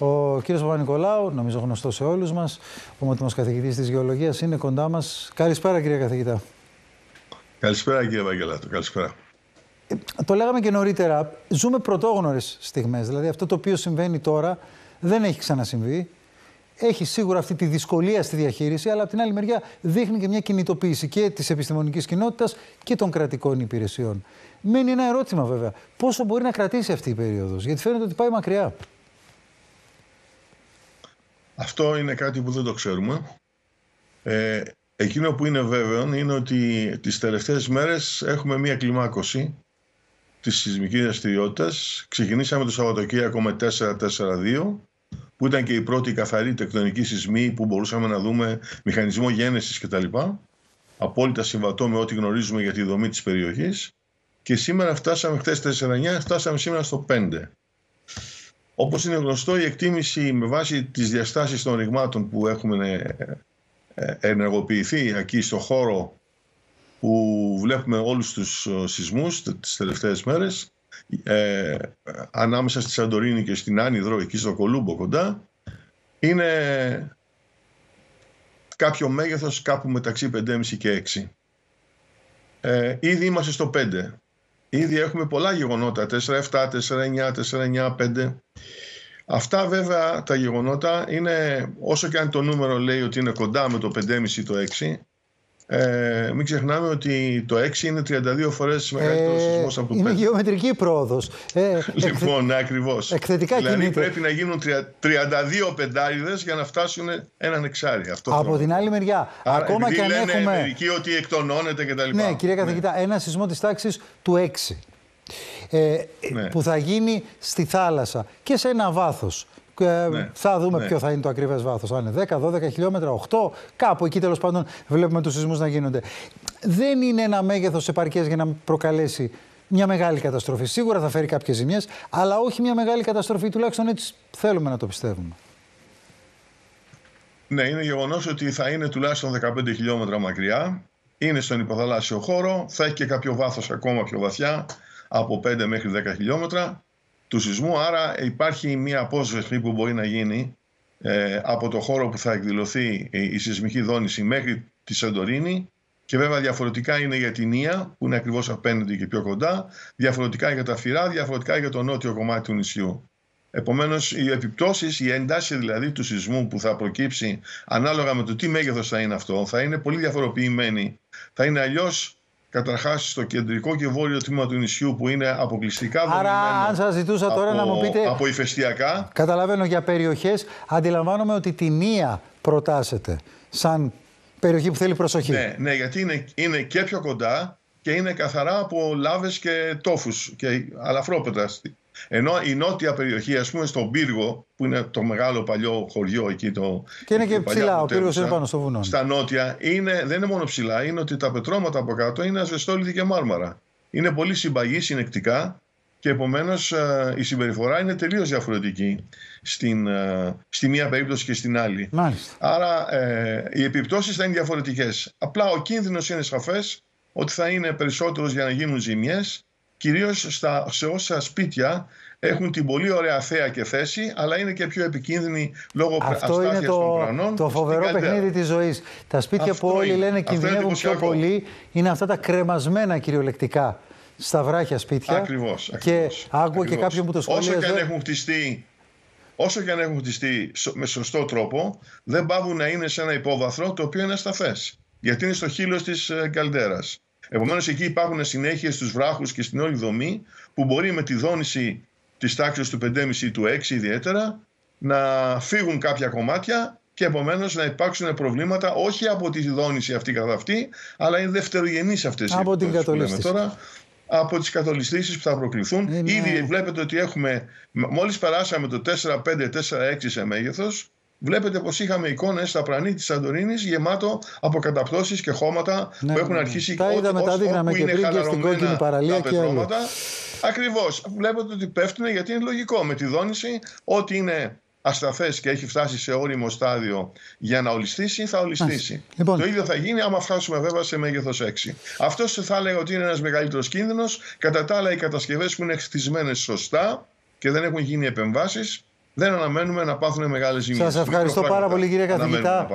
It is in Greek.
Ο κύριος Παπα-Νικολάου, νομίζω γνωστός σε όλους μας, ομότιμος καθηγητής της Γεωλογίας, είναι κοντά μας. Καλησπέρα, κύριε καθηγητά. Καλησπέρα, κύριε Βαγγελάτο. Καλησπέρα. Το λέγαμε και νωρίτερα. Ζούμε πρωτόγνωρες στιγμές. Δηλαδή, αυτό το οποίο συμβαίνει τώρα δεν έχει ξανασυμβεί. Έχει σίγουρα αυτή τη δυσκολία στη διαχείριση, αλλά από την άλλη μεριά δείχνει και μια κινητοποίηση και της επιστημονικής κοινότητας και των κρατικών υπηρεσιών. Μένει ένα ερώτημα, βέβαια. Πόσο μπορεί να κρατήσει αυτή η περίοδος, γιατί φαίνεται ότι πάει μακριά. Αυτό είναι κάτι που δεν το ξέρουμε. Εκείνο που είναι βέβαιο είναι ότι τις τελευταίες μέρες έχουμε μία κλιμάκωση της σεισμικής δραστηριότητας. Ξεκινήσαμε το Σαββατοκύριακο με 4-4-2, που ήταν και η πρώτη καθαρή τεκτονική σεισμή που μπορούσαμε να δούμε μηχανισμό γένεσης κτλ. Απόλυτα συμβατό με ό,τι γνωρίζουμε για τη δομή της περιοχής. Και σήμερα φτάσαμε, χτες 4-9, φτάσαμε σήμερα στο 5. Όπως είναι γνωστό, η εκτίμηση με βάση τις διαστάσεις των ρηγμάτων που έχουμε ενεργοποιηθεί εκεί στο χώρο που βλέπουμε όλους τους σεισμούς τις τελευταίες μέρες, ανάμεσα στη Σαντορίνη και στην Άνυδρο, εκεί στο Κολούμπο κοντά, είναι κάποιο μέγεθος κάπου μεταξύ 5,5 και 6. Ήδη είμαστε στο 5. Ήδη έχουμε πολλά γεγονότα, 4-7, 4-9, 4-9-5. Αυτά βέβαια τα γεγονότα είναι, όσο και αν το νούμερο λέει ότι είναι κοντά με το 5,5 το 6, μην ξεχνάμε ότι το 6 είναι 32 φορές μεγαλύτερο σεισμός από το 5. Είναι γεωμετρική πρόοδος. Λοιπόν, ακριβώς. Εκθετικά δηλαδή κινείται. πρέπει να γίνουν 32 πεντάριδες για να φτάσουν έναν εξάρι. Αυτό από την άλλη μεριά, άρα, ακόμα και αν λένε έχουμε... μερικοί ότι εκτονώνεται κτλ. Ναι, κύριε καθηγητά, ένα σεισμό της τάξης του 6. Που θα γίνει στη θάλασσα και σε ένα βάθος. Θα δούμε ποιο θα είναι το ακριβές βάθος. Αν είναι 10-12 χιλιόμετρα, 8, κάπου εκεί τέλος πάντων βλέπουμε τους σεισμούς να γίνονται. Δεν είναι ένα μέγεθος επαρκές για να προκαλέσει μια μεγάλη καταστροφή. Σίγουρα θα φέρει κάποιες ζημιές, αλλά όχι μια μεγάλη καταστροφή, τουλάχιστον έτσι θέλουμε να το πιστεύουμε. Ναι, είναι γεγονός ότι θα είναι τουλάχιστον 15 χιλιόμετρα μακριά. Είναι στον υποθαλάσσιο χώρο, θα έχει και κάποιο βάθος ακόμα πιο βαθιά, από 5 μέχρι 10 χιλιόμετρα του σεισμού. Άρα υπάρχει μια απόσβεση που μπορεί να γίνει από το χώρο που θα εκδηλωθεί η σεισμική δόνηση μέχρι τη Σαντορίνη. Και βέβαια διαφορετικά είναι για την Ία, που είναι ακριβώς απέναντι και πιο κοντά, διαφορετικά για τα Φυρά, διαφορετικά για το νότιο κομμάτι του νησιού. Επομένως, οι επιπτώσεις, η ένταση δηλαδή του σεισμού που θα προκύψει ανάλογα με το τι μέγεθος θα είναι αυτό, θα είναι πολύ διαφοροποιημένη. Θα είναι αλλιώς, καταρχάς, στο κεντρικό και βόρειο τμήμα του νησιού που είναι αποκλειστικά δομημένο. Άρα, αν σας ζητούσα τώρα να μου πείτε. Από ηφαιστειακά. Καταλαβαίνω για περιοχές. Αντιλαμβάνομαι ότι την Ία προτάσετε σαν περιοχή που θέλει προσοχή. Ναι, γιατί είναι και πιο κοντά και είναι καθαρά από λάβες και τόφους και αλαφρόπετρα. Ενώ η νότια περιοχή, ας πούμε στον Πύργο, που είναι το μεγάλο παλιό χωριό εκεί. Και είναι και ψηλά, ο Πύργος είναι πάνω στο βουνό. Στα νότια δεν είναι μόνο ψηλά, είναι ότι τα πετρώματα από κάτω είναι ασβεστόλιθη και μάρμαρα. Είναι πολύ συμπαγή, συνεκτικά και επομένως η συμπεριφορά είναι τελείως διαφορετική στη μία περίπτωση και στην άλλη. Μάλιστα. Άρα οι επιπτώσεις θα είναι διαφορετικές. Απλά ο κίνδυνος είναι σαφές ότι θα είναι περισσότερος για να γίνουν ζημιές, κυρίως σε όσα σπίτια έχουν την πολύ ωραία θέα και θέση, αλλά είναι και πιο επικίνδυνη λόγω αστάθειας των ουρανών. Το φοβερό παιχνίδι της ζωής. Τα σπίτια που όλοι λένε κινδυνεύουν πιο πολύ είναι αυτά τα κρεμασμένα κυριολεκτικά στα βράχια σπίτια. Ακριβώς. Και άκουγα και κάποιον που το σχολίαζε. Όσο και αν έχουν χτιστεί με σωστό τρόπο, δεν πάβουν να είναι σε ένα υπόβαθρο το οποίο είναι ασταθές. Γιατί είναι στο χείλος της καλντέρας. Επομένως, εκεί υπάρχουν συνέχειες στους βράχους και στην όλη δομή που μπορεί με τη δόνηση της τάξης του 5,5 ή του 6 ιδιαίτερα να φύγουν κάποια κομμάτια και επομένως να υπάρξουν προβλήματα όχι από τη δόνηση αυτή καθ' αυτή, αλλά είναι δευτερογενείς αυτές οι επιπτώσεις. Από τις κατολιστήσεις που θα προκληθούν. Ήδη βλέπετε ότι μόλις περάσαμε το 4-5-4-6 σε μέγεθος, βλέπετε πως είχαμε εικόνες στα πρανή της Σαντορίνης γεμάτο από καταπτώσεις και χώματα που έχουν αρχίσει τα είδαμε, τα δείχναμε και πριν και στην κόκκινη παραλία και άλλα. Ακριβώς. Βλέπετε ότι πέφτουν γιατί είναι λογικό. Με τη δόνηση, ό,τι είναι ασταθές και έχει φτάσει σε όριμο στάδιο για να ολισθήσει, θα ολισθήσει. Λοιπόν. Το ίδιο θα γίνει άμα φτάσουμε βέβαια σε μέγεθος 6. Αυτό θα έλεγα ότι είναι ένας μεγαλύτερος κίνδυνος. Κατά τα άλλα, οι κατασκευές που είναι χτισμένες σωστά και δεν έχουν γίνει επεμβάσεις, δεν αναμένουμε να πάθουν μεγάλες ζημίες. Σας ευχαριστώ πάρα πολύ, κύριε καθηγητά.